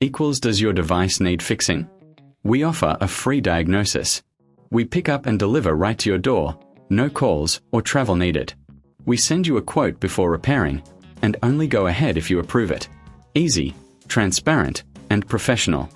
equals does your device need fixing? We offer a free diagnosis. We pick up and deliver right to your door, no calls or travel needed. We send you a quote before repairing, and only go ahead if you approve it. Easy, transparent, and professional.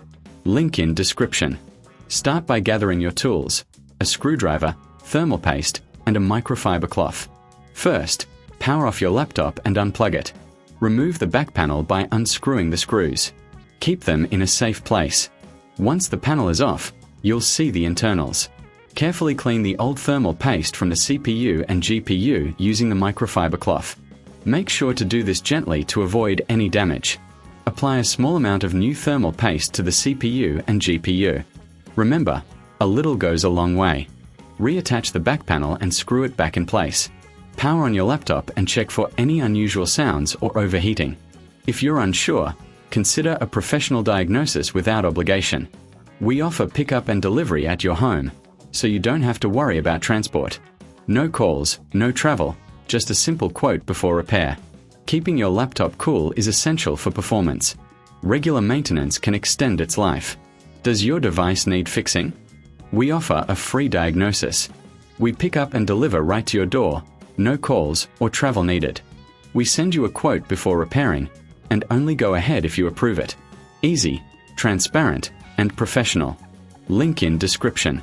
Link in description. Start by gathering your tools, a screwdriver, thermal paste, and a microfiber cloth. First, power off your laptop and unplug it. Remove the back panel by unscrewing the screws. Keep them in a safe place. Once the panel is off, you'll see the internals. Carefully clean the old thermal paste from the CPU and GPU using the microfiber cloth. Make sure to do this gently to avoid any damage. Apply a small amount of new thermal paste to the CPU and GPU. Remember, a little goes a long way. Reattach the back panel and screw it back in place. Power on your laptop and check for any unusual sounds or overheating. If you're unsure, consider a professional diagnosis without obligation. We offer pickup and delivery at your home, so you don't have to worry about transport. No calls, no travel, just a simple quote before repair. Keeping your laptop cool is essential for performance. Regular maintenance can extend its life. Does your device need fixing? We offer a free diagnosis. We pick up and deliver right to your door, no calls or travel needed. We send you a quote before repairing, and only go ahead if you approve it. Easy, transparent, and professional. Link in description.